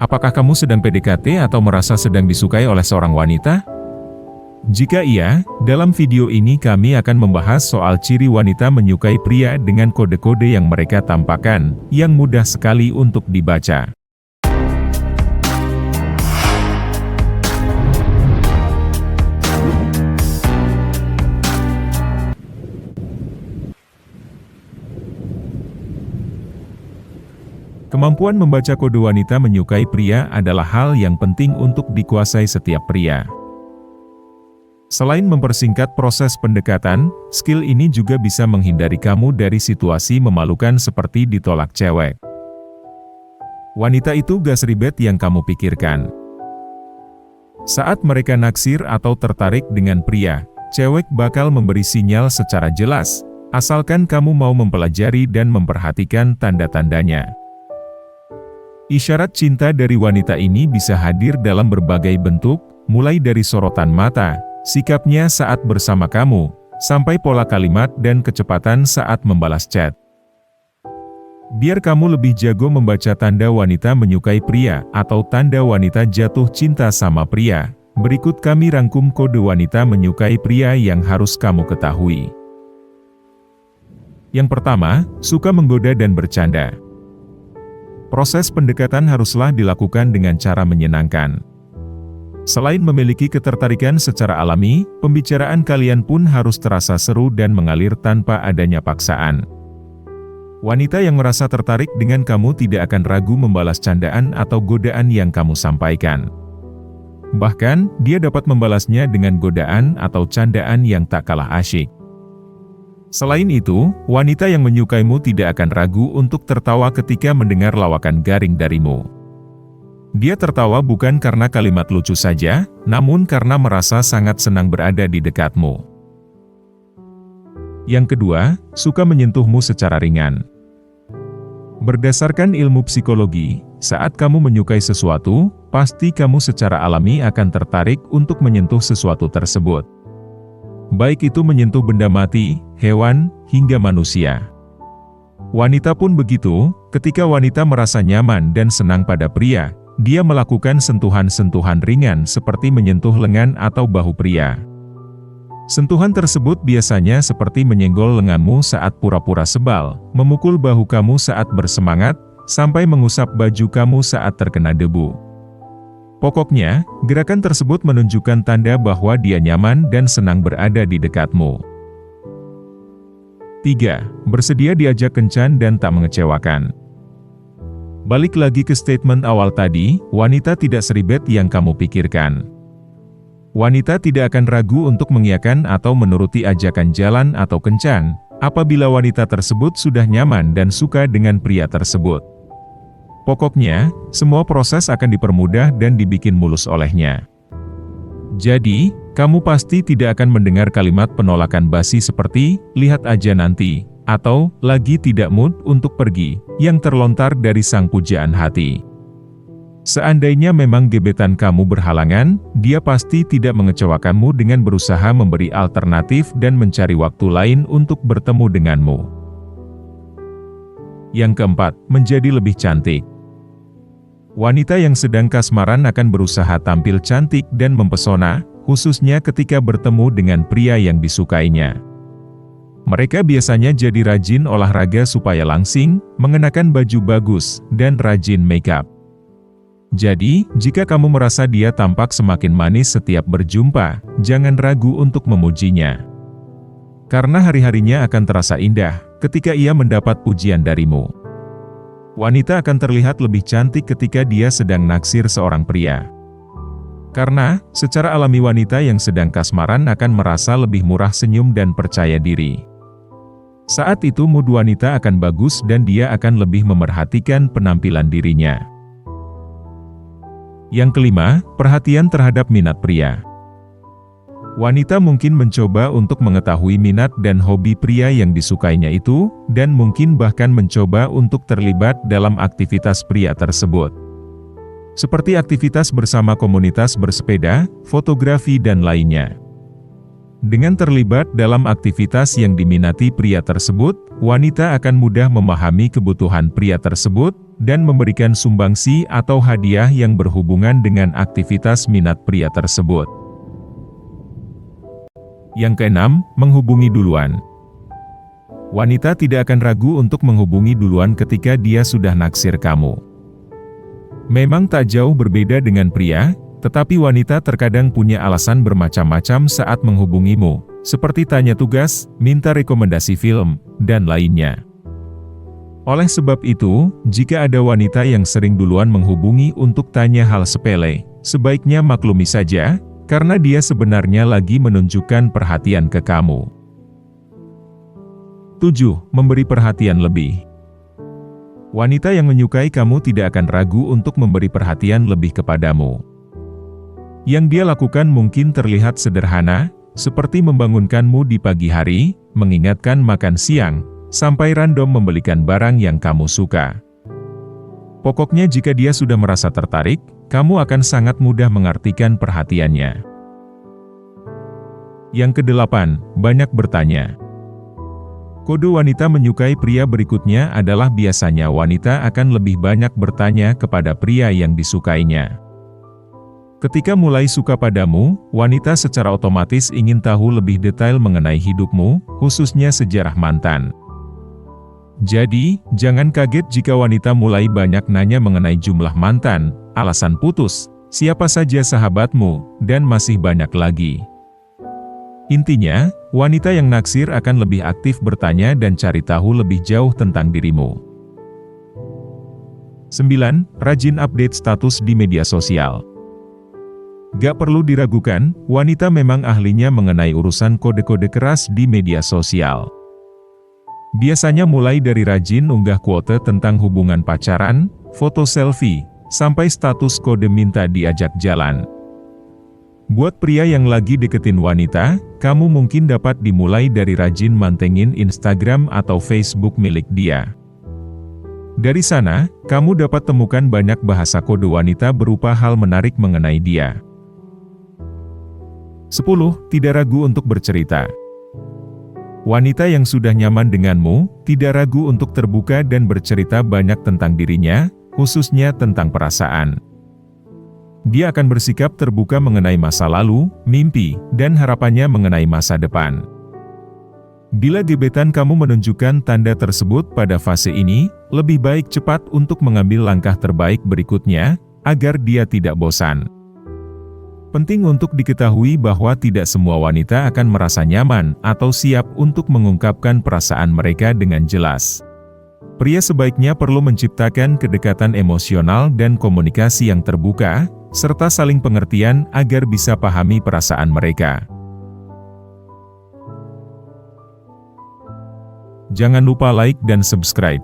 Apakah kamu sedang PDKT atau merasa sedang disukai oleh seorang wanita? Jika iya, dalam video ini kami akan membahas soal ciri wanita menyukai pria dengan kode-kode yang mereka tampakkan, yang mudah sekali untuk dibaca. Kemampuan membaca kode wanita menyukai pria adalah hal yang penting untuk dikuasai setiap pria. Selain mempersingkat proses pendekatan, skill ini juga bisa menghindari kamu dari situasi memalukan seperti ditolak cewek. Wanita itu gak seribet yang kamu pikirkan. Saat mereka naksir atau tertarik dengan pria, cewek bakal memberi sinyal secara jelas, asalkan kamu mau mempelajari dan memperhatikan tanda-tandanya. Isyarat cinta dari wanita ini bisa hadir dalam berbagai bentuk, mulai dari sorotan mata, sikapnya saat bersama kamu, sampai pola kalimat dan kecepatan saat membalas chat. Biar kamu lebih jago membaca tanda wanita menyukai pria atau tanda wanita jatuh cinta sama pria, berikut kami rangkum kode wanita menyukai pria yang harus kamu ketahui. Yang pertama, suka menggoda dan bercanda. Proses pendekatan haruslah dilakukan dengan cara menyenangkan. Selain memiliki ketertarikan secara alami, pembicaraan kalian pun harus terasa seru dan mengalir tanpa adanya paksaan. Wanita yang merasa tertarik dengan kamu tidak akan ragu membalas candaan atau godaan yang kamu sampaikan. Bahkan, dia dapat membalasnya dengan godaan atau candaan yang tak kalah asyik. Selain itu, wanita yang menyukaimu tidak akan ragu untuk tertawa ketika mendengar lawakan garing darimu. Dia tertawa bukan karena kalimat lucu saja, namun karena merasa sangat senang berada di dekatmu. Yang kedua, suka menyentuhmu secara ringan. Berdasarkan ilmu psikologi, saat kamu menyukai sesuatu, pasti kamu secara alami akan tertarik untuk menyentuh sesuatu tersebut. Baik itu menyentuh benda mati, hewan, hingga manusia. Wanita pun begitu, ketika wanita merasa nyaman dan senang pada pria, dia melakukan sentuhan-sentuhan ringan seperti menyentuh lengan atau bahu pria. Sentuhan tersebut biasanya seperti menyenggol lenganmu saat pura-pura sebal, memukul bahu kamu saat bersemangat, sampai mengusap baju kamu saat terkena debu. Pokoknya, gerakan tersebut menunjukkan tanda bahwa dia nyaman dan senang berada di dekatmu. 3. Bersedia diajak kencan dan tak mengecewakan. Balik lagi ke statement awal tadi, wanita tidak seribet yang kamu pikirkan. Wanita tidak akan ragu untuk mengiyakan atau menuruti ajakan jalan atau kencan, apabila wanita tersebut sudah nyaman dan suka dengan pria tersebut. Pokoknya, semua proses akan dipermudah dan dibikin mulus olehnya. Jadi, kamu pasti tidak akan mendengar kalimat penolakan basi seperti, lihat aja nanti, atau, lagi tidak mood untuk pergi, yang terlontar dari sang pujaan hati. Seandainya memang gebetan kamu berhalangan, dia pasti tidak mengecewakanmu dengan berusaha memberi alternatif dan mencari waktu lain untuk bertemu denganmu. Yang keempat, menjadi lebih cantik. Wanita yang sedang kasmaran akan berusaha tampil cantik dan mempesona, khususnya ketika bertemu dengan pria yang disukainya. Mereka biasanya jadi rajin olahraga supaya langsing, mengenakan baju bagus, dan rajin make-up. Jadi, jika kamu merasa dia tampak semakin manis setiap berjumpa, jangan ragu untuk memujinya. Karena hari-harinya akan terasa indah, ketika ia mendapat pujian darimu. Wanita akan terlihat lebih cantik ketika dia sedang naksir seorang pria. Karena, secara alami wanita yang sedang kasmaran akan merasa lebih murah senyum dan percaya diri. Saat itu mood wanita akan bagus dan dia akan lebih memerhatikan penampilan dirinya. Yang kelima, perhatian terhadap minat pria. Wanita mungkin mencoba untuk mengetahui minat dan hobi pria yang disukainya itu, dan mungkin bahkan mencoba untuk terlibat dalam aktivitas pria tersebut. Seperti aktivitas bersama komunitas bersepeda, fotografi dan lainnya. Dengan terlibat dalam aktivitas yang diminati pria tersebut, wanita akan mudah memahami kebutuhan pria tersebut, dan memberikan sumbangsi atau hadiah yang berhubungan dengan aktivitas minat pria tersebut. Yang keenam, menghubungi duluan. Wanita tidak akan ragu untuk menghubungi duluan ketika dia sudah naksir kamu. Memang tak jauh berbeda dengan pria, tetapi wanita terkadang punya alasan bermacam-macam saat menghubungimu, seperti tanya tugas, minta rekomendasi film, dan lainnya. Oleh sebab itu, jika ada wanita yang sering duluan menghubungi untuk tanya hal sepele, sebaiknya maklumi saja, karena dia sebenarnya lagi menunjukkan perhatian ke kamu. 7. Memberi perhatian lebih. Wanita yang menyukai kamu tidak akan ragu untuk memberi perhatian lebih kepadamu. Yang dia lakukan mungkin terlihat sederhana, seperti membangunkanmu di pagi hari, mengingatkan makan siang, sampai random membelikan barang yang kamu suka. Pokoknya jika dia sudah merasa tertarik, kamu akan sangat mudah mengartikan perhatiannya. Yang kedelapan, banyak bertanya. Kode wanita menyukai pria berikutnya adalah biasanya wanita akan lebih banyak bertanya kepada pria yang disukainya. Ketika mulai suka padamu, wanita secara otomatis ingin tahu lebih detail mengenai hidupmu, khususnya sejarah mantan. Jadi, jangan kaget jika wanita mulai banyak nanya mengenai jumlah mantan, alasan putus, siapa saja sahabatmu, dan masih banyak lagi. Intinya, wanita yang naksir akan lebih aktif bertanya dan cari tahu lebih jauh tentang dirimu. 9. Rajin update status di media sosial. Gak perlu diragukan, wanita memang ahlinya mengenai urusan kode-kode keras di media sosial. Biasanya mulai dari rajin unggah quote tentang hubungan pacaran, foto selfie, sampai status kode minta diajak jalan. Buat pria yang lagi deketin wanita, kamu mungkin dapat dimulai dari rajin mantengin Instagram atau Facebook milik dia. Dari sana, kamu dapat temukan banyak bahasa kode wanita berupa hal menarik mengenai dia. 10. Tidak ragu untuk bercerita. Wanita yang sudah nyaman denganmu, tidak ragu untuk terbuka dan bercerita banyak tentang dirinya, khususnya tentang perasaan. Dia akan bersikap terbuka mengenai masa lalu, mimpi, dan harapannya mengenai masa depan. Bila gebetan kamu menunjukkan tanda tersebut pada fase ini, lebih baik cepat untuk mengambil langkah terbaik berikutnya, agar dia tidak bosan. Penting untuk diketahui bahwa tidak semua wanita akan merasa nyaman atau siap untuk mengungkapkan perasaan mereka dengan jelas. Pria sebaiknya perlu menciptakan kedekatan emosional dan komunikasi yang terbuka, serta saling pengertian agar bisa pahami perasaan mereka. Jangan lupa like dan subscribe.